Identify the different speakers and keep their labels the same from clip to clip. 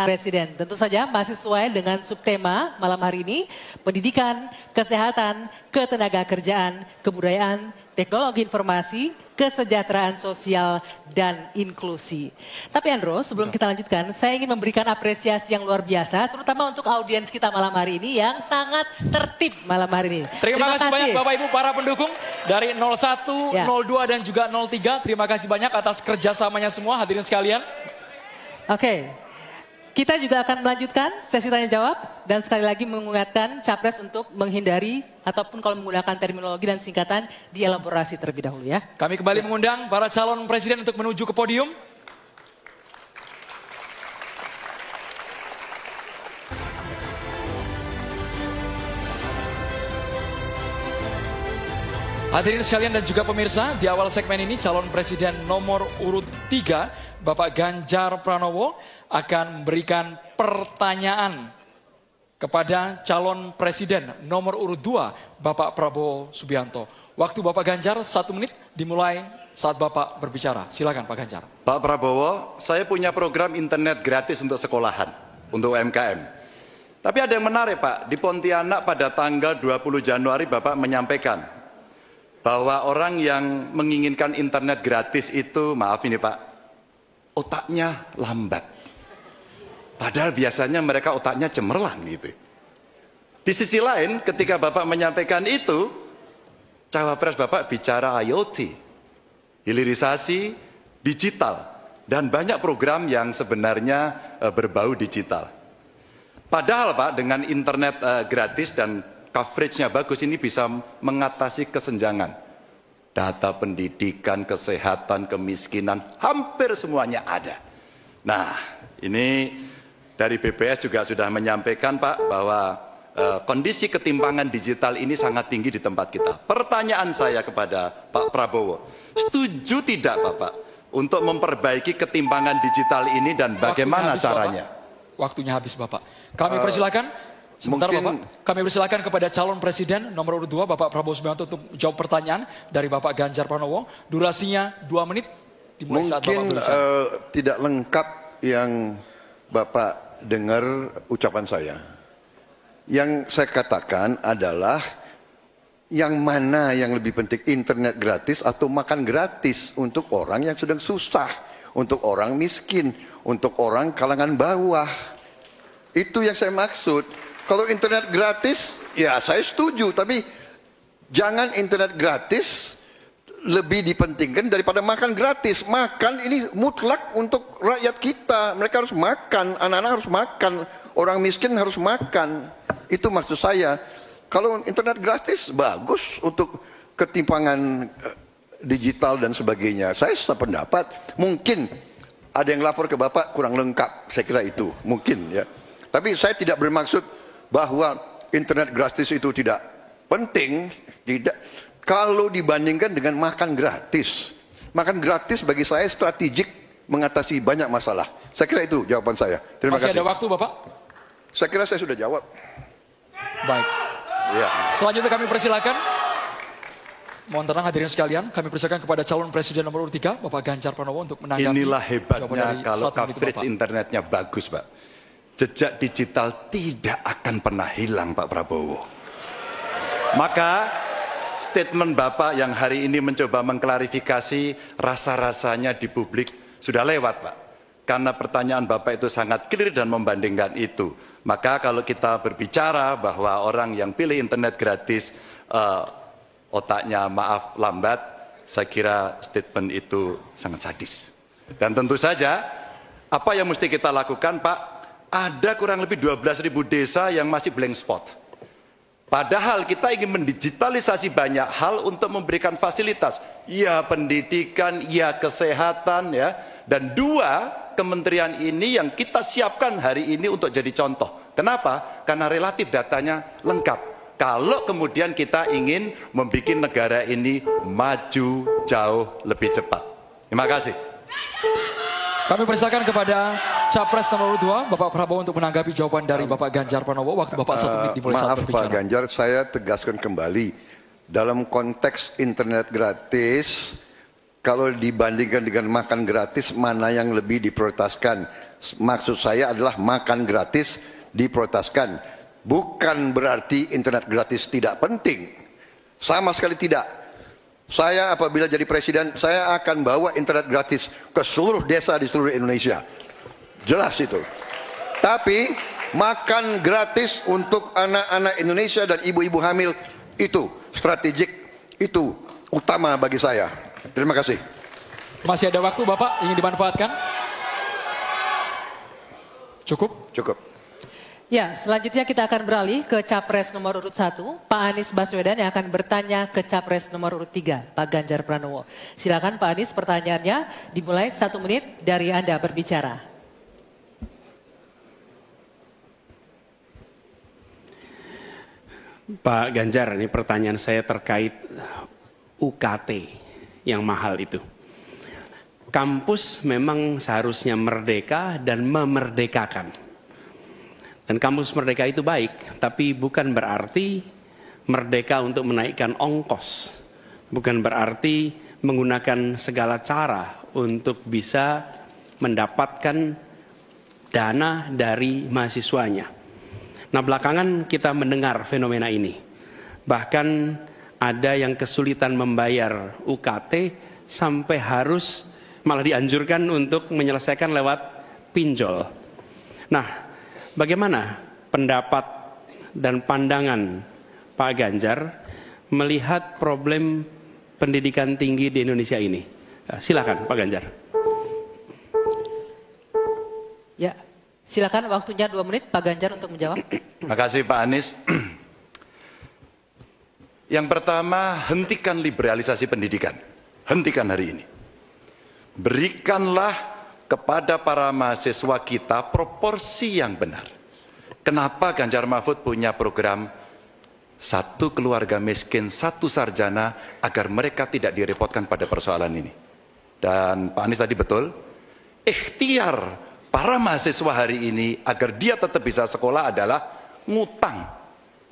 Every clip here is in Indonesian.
Speaker 1: Presiden. Tentu saja masih sesuai dengan subtema malam hari ini, pendidikan, kesehatan, ketenagakerjaan, kebudayaan, teknologi informasi, kesejahteraan sosial, dan inklusi. Tapi Andro, sebelum kita lanjutkan, saya ingin memberikan apresiasi yang luar biasa, terutama untuk audiens kita malam hari ini yang sangat tertib malam hari ini.
Speaker 2: Terima kasih banyak Bapak Ibu para pendukung dari 01, 02, dan juga 03. Terima kasih banyak atas kerjasamanya semua hadirin sekalian.
Speaker 1: Oke. Kita juga akan melanjutkan sesi tanya jawab dan sekali lagi mengingatkan Capres untuk menghindari ataupun kalau menggunakan terminologi dan singkatan dielaborasi terlebih dahulu ya.
Speaker 2: Kami kembali mengundang para calon presiden untuk menuju ke podium. Hadirin sekalian dan juga pemirsa, di awal segmen ini calon presiden nomor urut 3 Bapak Ganjar Pranowo akan memberikan pertanyaan kepada calon presiden nomor urut 2 Bapak Prabowo Subianto. Waktu Bapak Ganjar 1 menit dimulai saat Bapak berbicara. Silakan Pak Ganjar.
Speaker 3: Pak Prabowo, saya punya program internet gratis untuk sekolahan, untuk UMKM. Tapi ada yang menarik Pak, di Pontianak pada tanggal 20 Januari Bapak menyampaikan bahwa orang yang menginginkan internet gratis itu, maaf ini Pak, otaknya lambat. Padahal biasanya mereka otaknya cemerlang gitu. Di sisi lain ketika Bapak menyampaikan itu, cawapres Bapak bicara IoT, hilirisasi digital, dan banyak program yang sebenarnya berbau digital. Padahal Pak dengan internet gratis dan coveragenya bagus ini bisa mengatasi kesenjangan. Data pendidikan, kesehatan, kemiskinan, hampir semuanya ada. Nah, ini dari BPS juga sudah menyampaikan Pak bahwa kondisi ketimpangan digital ini sangat tinggi di tempat kita. Pertanyaan saya kepada Pak Prabowo, setuju tidak Bapak untuk memperbaiki ketimpangan digital ini dan bagaimana caranya?
Speaker 2: Waktunya habis Bapak. Kami persilakan. Sebentar Bapak, kami persilakan kepada calon presiden nomor urut 2 Bapak Prabowo Subianto untuk jawab pertanyaan dari Bapak Ganjar Pranowo. Durasinya 2 menit. Dimulai saat Bapak berbicara.
Speaker 4: Tidak lengkap yang Bapak dengar ucapan saya. Yang saya katakan adalah yang mana yang lebih penting, internet gratis atau makan gratis untuk orang yang sedang susah, untuk orang miskin, untuk orang kalangan bawah. Itu yang saya maksud. Kalau internet gratis, ya saya setuju. Tapi jangan internet gratis lebih dipentingkan daripada makan gratis. Makan ini mutlak untuk rakyat kita. Mereka harus makan, anak-anak harus makan, orang miskin harus makan. Itu maksud saya. Kalau internet gratis, bagus untuk ketimpangan digital dan sebagainya. Saya sependapat, mungkin ada yang lapor ke Bapak kurang lengkap. Saya kira itu, mungkin ya. Tapi saya tidak bermaksud bahwa internet gratis itu tidak penting, tidak. Kalau dibandingkan dengan makan gratis bagi saya strategik mengatasi banyak masalah. Saya kira itu jawaban saya. Terima kasih.
Speaker 2: Masih ada waktu Bapak?
Speaker 4: Saya kira saya sudah jawab.
Speaker 2: Baik.
Speaker 4: Ya.
Speaker 2: Selanjutnya kami persilakan. Mohon tenang hadirin sekalian, kami persilakan kepada calon presiden nomor urut 3 Bapak Ganjar Pranowo untuk menanggapi.
Speaker 3: Inilah hebatnya kalau coverage internetnya bagus Pak. Jejak digital tidak akan pernah hilang Pak Prabowo. Maka statement Bapak yang hari ini mencoba mengklarifikasi rasa-rasanya di publik sudah lewat Pak. Karena pertanyaan Bapak itu sangat clear dan membandingkan itu. Maka kalau kita berbicara bahwa orang yang pilih internet gratis otaknya maaf lambat, saya kira statement itu sangat sadis. Dan tentu saja apa yang mesti kita lakukan Pak? Ada kurang lebih 12.000 desa yang masih blank spot. Padahal kita ingin mendigitalisasi banyak hal untuk memberikan fasilitas. Ya pendidikan, ya kesehatan, ya. Dan 2 kementerian ini yang kita siapkan hari ini untuk jadi contoh. Kenapa? Karena relatif datanya lengkap. Kalau kemudian kita ingin membuat negara ini maju jauh lebih cepat. Terima kasih.
Speaker 2: Kami persilakan kepada Capres nomor 2 Bapak Prabowo untuk menanggapi jawaban dari Bapak Ganjar Pranowo. Waktu Bapak 1 menit dimulai saat berbicara.
Speaker 4: Maaf Pak Ganjar, saya tegaskan kembali. Dalam konteks internet gratis, kalau dibandingkan dengan makan gratis, mana yang lebih diprioritaskan? Maksud saya adalah makan gratis diprioritaskan. Bukan berarti internet gratis tidak penting. Sama sekali tidak. Saya apabila jadi presiden, saya akan bawa internet gratis ke seluruh desa di seluruh Indonesia. Jelas itu. Tapi makan gratis untuk anak-anak Indonesia dan ibu-ibu hamil itu strategik, itu utama bagi saya. Terima kasih.
Speaker 2: Masih ada waktu Bapak, ingin dimanfaatkan? Cukup?
Speaker 4: Cukup.
Speaker 1: Ya, selanjutnya kita akan beralih ke Capres nomor urut 1, Pak Anies Baswedan yang akan bertanya ke Capres nomor urut 3, Pak Ganjar Pranowo. Silakan Pak Anies, pertanyaannya dimulai 1 menit dari Anda berbicara.
Speaker 5: Pak Ganjar, ini pertanyaan saya terkait UKT yang mahal itu. Kampus memang seharusnya merdeka dan memerdekakan. Dan kampus merdeka itu baik, tapi bukan berarti merdeka untuk menaikkan ongkos. Bukan berarti menggunakan segala cara untuk bisa mendapatkan dana dari mahasiswanya. Nah, belakangan kita mendengar fenomena ini. Bahkan ada yang kesulitan membayar UKT sampai harus malah dianjurkan untuk menyelesaikan lewat pinjol. Nah, bagaimana pendapat dan pandangan Pak Ganjar melihat problem pendidikan tinggi di Indonesia ini? Silakan Pak Ganjar.
Speaker 1: Ya, silakan waktunya 2 menit Pak Ganjar untuk menjawab.
Speaker 3: Terima kasih Pak Anies. Yang pertama, hentikan liberalisasi pendidikan. Hentikan hari ini. Berikanlah kepada para mahasiswa kita proporsi yang benar. Kenapa Ganjar Mahfud punya program 1 keluarga miskin, 1 sarjana, agar mereka tidak direpotkan pada persoalan ini. Dan Pak Anies tadi betul, ikhtiar para mahasiswa hari ini agar dia tetap bisa sekolah adalah ngutang.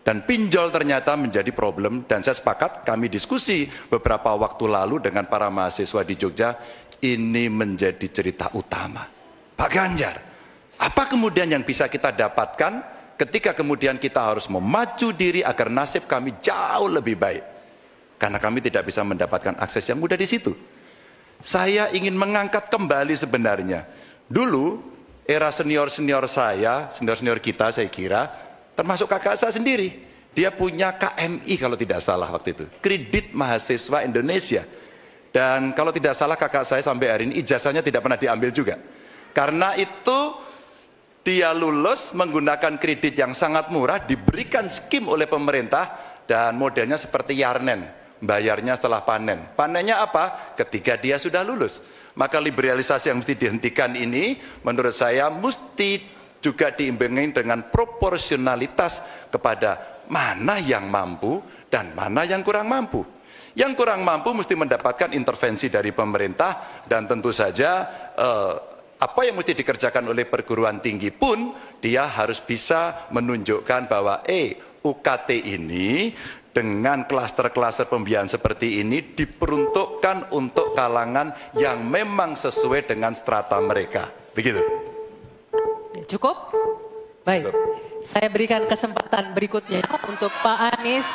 Speaker 3: Dan pinjol ternyata menjadi problem, dan saya sepakat, kami diskusi beberapa waktu lalu dengan para mahasiswa di Jogja, ini menjadi cerita utama. Pak Ganjar, apa kemudian yang bisa kita dapatkan ketika kemudian kita harus memacu diri agar nasib kami jauh lebih baik? Karena kami tidak bisa mendapatkan akses yang mudah di situ. Saya ingin mengangkat kembali sebenarnya. Dulu, era senior-senior saya, senior-senior kita saya kira, termasuk kakak saya sendiri, dia punya KMI kalau tidak salah waktu itu, Kredit Mahasiswa Indonesia. Dan kalau tidak salah kakak saya sampai hari ini ijazahnya tidak pernah diambil juga. Karena itu dia lulus menggunakan kredit yang sangat murah, diberikan skim oleh pemerintah, dan modelnya seperti Yarnen, bayarnya setelah panen. Panennya apa? Ketika dia sudah lulus. Maka liberalisasi yang mesti dihentikan ini menurut saya mesti juga diimbangi dengan proporsionalitas kepada mana yang mampu dan mana yang kurang mampu. Yang kurang mampu mesti mendapatkan intervensi dari pemerintah, dan tentu saja apa yang mesti dikerjakan oleh perguruan tinggi pun dia harus bisa menunjukkan bahwa UKT ini dengan klaster-klaster pembiayaan seperti ini diperuntukkan untuk kalangan yang memang sesuai dengan strata mereka. Begitu.
Speaker 1: Cukup? Baik. Saya berikan kesempatan berikutnya untuk Pak Anies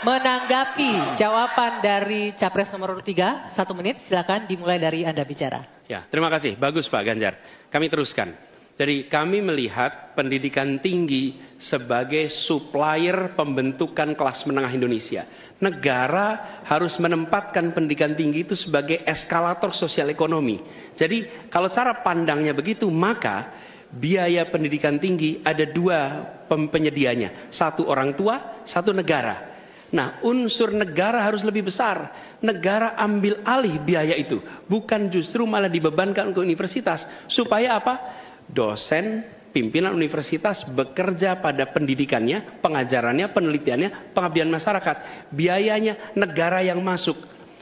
Speaker 1: menanggapi jawaban dari Capres nomor 3. 1 menit, silakan dimulai dari Anda bicara.
Speaker 5: Ya, terima kasih. Bagus Pak Ganjar. Kami teruskan. Jadi kami melihat pendidikan tinggi sebagai supplier pembentukan kelas menengah Indonesia. Negara harus menempatkan pendidikan tinggi itu sebagai eskalator sosial ekonomi. Jadi kalau cara pandangnya begitu, maka biaya pendidikan tinggi ada 2 penyedianya. 1 orang tua, 1 negara. Nah, unsur negara harus lebih besar. Negara ambil alih biaya itu. Bukan justru malah dibebankan ke universitas. Supaya apa? Dosen, pimpinan universitas bekerja pada pendidikannya, pengajarannya, penelitiannya, pengabdian masyarakat. Biayanya negara yang masuk.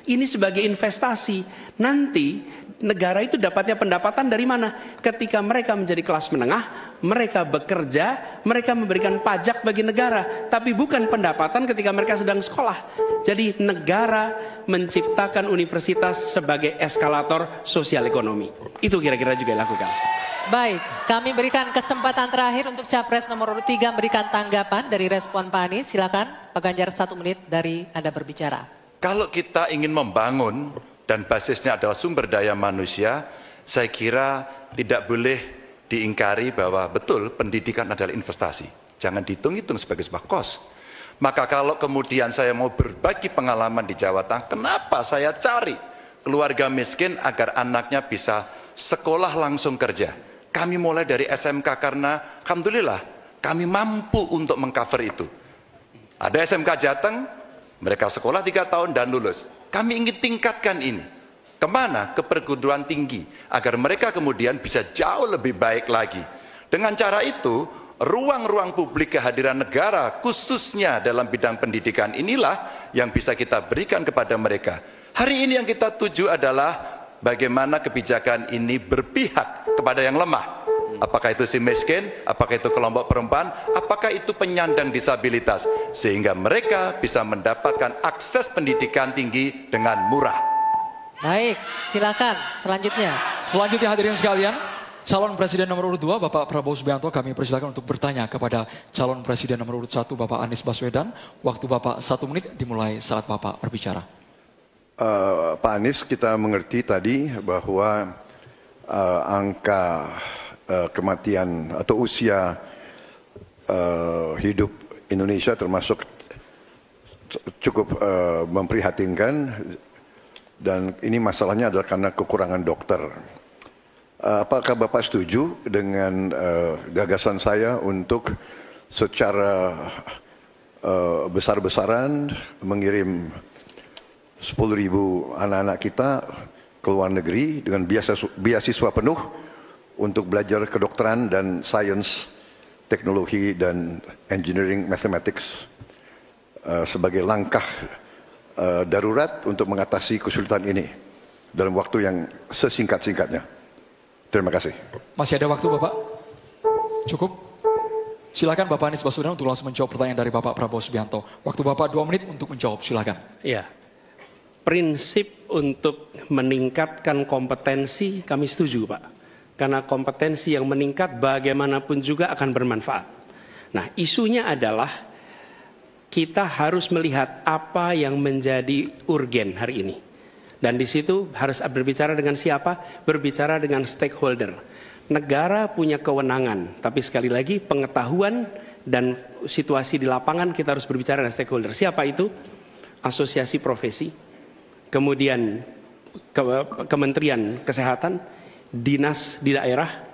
Speaker 5: Ini sebagai investasi. Nanti negara itu dapatnya pendapatan dari mana? Ketika mereka menjadi kelas menengah, mereka bekerja, mereka memberikan pajak bagi negara, tapi bukan pendapatan ketika mereka sedang sekolah. Jadi negara menciptakan universitas sebagai eskalator sosial ekonomi. Itu kira-kira juga dilakukan.
Speaker 1: Baik, kami berikan kesempatan terakhir untuk Capres nomor urut 3 memberikan tanggapan dari respon Pak Anies. Silakan Pak Ganjar, 1 menit dari Anda berbicara.
Speaker 3: Kalau kita ingin membangun dan basisnya adalah sumber daya manusia, saya kira tidak boleh diingkari bahwa betul pendidikan adalah investasi. Jangan dihitung-hitung sebagai sebuah kos. Maka kalau kemudian saya mau berbagi pengalaman di Jawa Tengah, kenapa saya cari keluarga miskin agar anaknya bisa sekolah langsung kerja. Kami mulai dari SMK karena alhamdulillah kami mampu untuk mengcover itu. Ada SMK Jateng, mereka sekolah 3 tahun dan lulus. Kami ingin tingkatkan ini. Kemana? Ke perguruan tinggi. Agar mereka kemudian bisa jauh lebih baik lagi. Dengan cara itu, ruang-ruang publik kehadiran negara khususnya dalam bidang pendidikan inilah yang bisa kita berikan kepada mereka. Hari ini yang kita tuju adalah bagaimana kebijakan ini berpihak kepada yang lemah. Apakah itu si miskin, apakah itu kelompok perempuan, apakah itu penyandang disabilitas. Sehingga mereka bisa mendapatkan akses pendidikan tinggi dengan murah.
Speaker 1: Baik, silakan selanjutnya.
Speaker 2: Selanjutnya hadirin sekalian, calon presiden nomor urut 2 Bapak Prabowo Subianto, kami persilakan untuk bertanya kepada calon presiden nomor urut 1 Bapak Anies Baswedan. Waktu Bapak 1 menit dimulai saat Bapak berbicara.
Speaker 4: Pak Anies, kita mengerti tadi bahwa angka kematian atau usia hidup Indonesia termasuk cukup memprihatinkan, dan ini masalahnya adalah karena kekurangan dokter. Apakah Bapak setuju dengan gagasan saya untuk secara besar-besaran mengirim 10.000 anak-anak kita ke luar negeri dengan beasiswa penuh untuk belajar kedokteran dan sains, teknologi dan engineering mathematics sebagai langkah darurat untuk mengatasi kesulitan ini dalam waktu yang sesingkat-singkatnya. Terima kasih.
Speaker 2: Masih ada waktu Bapak? Cukup? Silakan Bapak Anies Baswedan untuk langsung menjawab pertanyaan dari Bapak Prabowo Subianto. Waktu Bapak 2 menit untuk menjawab, silakan.
Speaker 5: Iya. Prinsip untuk meningkatkan kompetensi kami setuju Pak. Karena kompetensi yang meningkat bagaimanapun juga akan bermanfaat. Nah, isunya adalah kita harus melihat apa yang menjadi urgen hari ini. Dan di situ harus berbicara dengan siapa? Berbicara dengan stakeholder. Negara punya kewenangan, tapi sekali lagi pengetahuan dan situasi di lapangan kita harus berbicara dengan stakeholder. Siapa itu? Asosiasi profesi, kemudian Kementerian Kesehatan, dinas di daerah,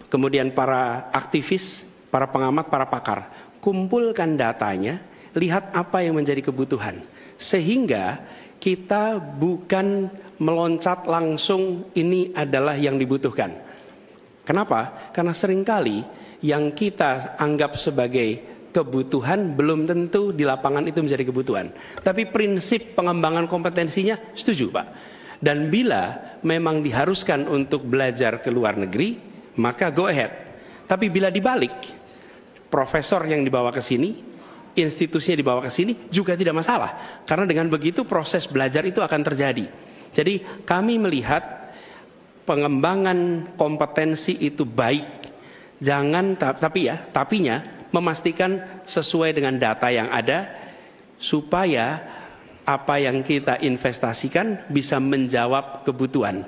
Speaker 5: kemudian para aktivis, para pengamat, para pakar. Kumpulkan datanya, lihat apa yang menjadi kebutuhan. Sehingga kita bukan meloncat langsung ini adalah yang dibutuhkan. Kenapa? Karena seringkali yang kita anggap sebagai kebutuhan belum tentu di lapangan itu menjadi kebutuhan. Tapi prinsip pengembangan kompetensinya setuju Pak. Dan bila memang diharuskan untuk belajar ke luar negeri, maka go ahead. Tapi bila dibalik, profesor yang dibawa ke sini, institusinya dibawa ke sini juga tidak masalah. Karena dengan begitu proses belajar itu akan terjadi. Jadi kami melihat pengembangan kompetensi itu baik. Jangan tapinya memastikan sesuai dengan data yang ada supaya apa yang kita investasikan bisa menjawab kebutuhan.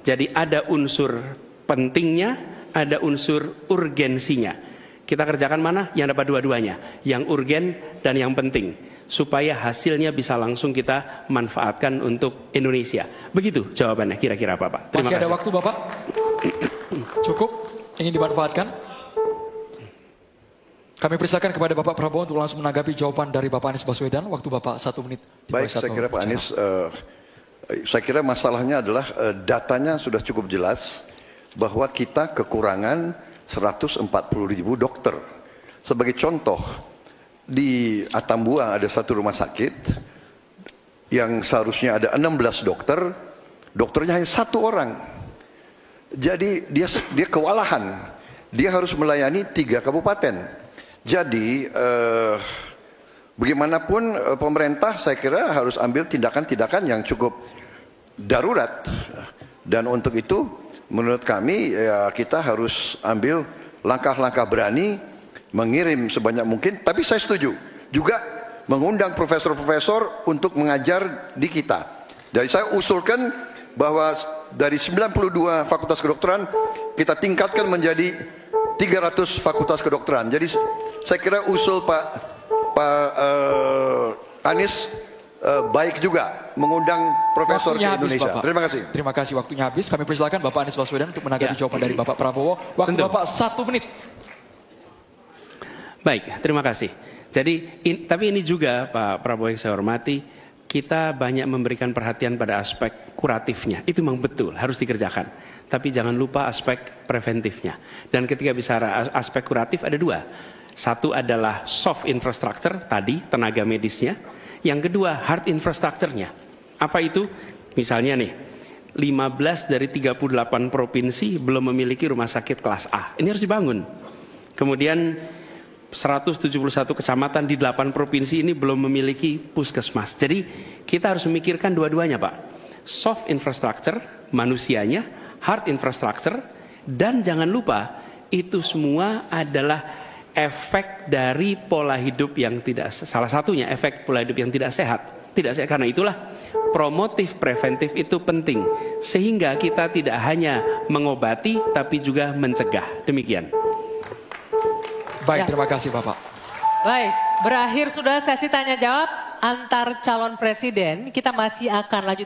Speaker 5: Jadi ada unsur pentingnya, ada unsur urgensinya. Kita kerjakan mana? Yang dapat dua-duanya, yang urgen dan yang penting, supaya hasilnya bisa langsung kita manfaatkan untuk Indonesia. Begitu jawabannya kira-kira Bapak.
Speaker 2: Masih ada waktu Bapak? Cukup? Ingin dimanfaatkan? Kami persilakan kepada Bapak Prabowo untuk langsung menanggapi jawaban dari Bapak Anies Baswedan. Waktu Bapak 1 menit.
Speaker 4: Baik, saya kira Pak Anies, saya kira masalahnya adalah datanya sudah cukup jelas bahwa kita kekurangan 140.000 dokter. Sebagai contoh, di Atambua ada satu rumah sakit yang seharusnya ada 16 dokter, dokternya hanya 1 orang. Jadi dia kewalahan. Dia harus melayani 3 kabupaten. Jadi bagaimanapun pemerintah saya kira harus ambil tindakan-tindakan yang cukup darurat. Dan untuk itu menurut kami ya, kita harus ambil langkah-langkah berani, mengirim sebanyak mungkin. Tapi saya setuju juga mengundang profesor-profesor untuk mengajar di kita. Jadi saya usulkan bahwa dari 92 fakultas kedokteran kita tingkatkan menjadi 300 fakultas kedokteran. Jadi saya kira usul Pak Anies baik juga mengundang profesor
Speaker 2: Waktunya
Speaker 4: ke Indonesia.
Speaker 2: Bapak.
Speaker 4: Terima kasih.
Speaker 2: Terima kasih, waktunya habis. Kami persilakan Bapak Anies Baswedan untuk menanggapi jawaban dari Bapak Prabowo. Waktu
Speaker 5: Tentu.
Speaker 2: Bapak 1 menit.
Speaker 5: Baik, terima kasih. Jadi, tapi ini juga Pak Prabowo yang saya hormati, kita banyak memberikan perhatian pada aspek kuratifnya. Itu memang betul, harus dikerjakan. Tapi jangan lupa aspek preventifnya. Dan ketika bicara aspek kuratif ada 2. Satu adalah soft infrastructure, tadi tenaga medisnya. Yang kedua hard infrastructure-nya. Apa itu? Misalnya nih, 15 dari 38 provinsi belum memiliki rumah sakit kelas A. Ini harus dibangun. Kemudian 171 kecamatan di 8 provinsi ini belum memiliki puskesmas. Jadi kita harus memikirkan dua-duanya, Pak. Soft infrastructure, manusianya, hard infrastructure, dan jangan lupa itu semua adalah efek dari pola hidup yang tidak, salah satunya efek pola hidup yang tidak sehat. Tidak sehat, karena itulah promotif preventif itu penting. Sehingga kita tidak hanya mengobati tapi juga mencegah. Demikian.
Speaker 2: Baik,
Speaker 1: Ya.
Speaker 2: terima kasih Bapak.
Speaker 1: Baik, berakhir sudah sesi tanya jawab antar calon presiden. Kita masih akan lanjut.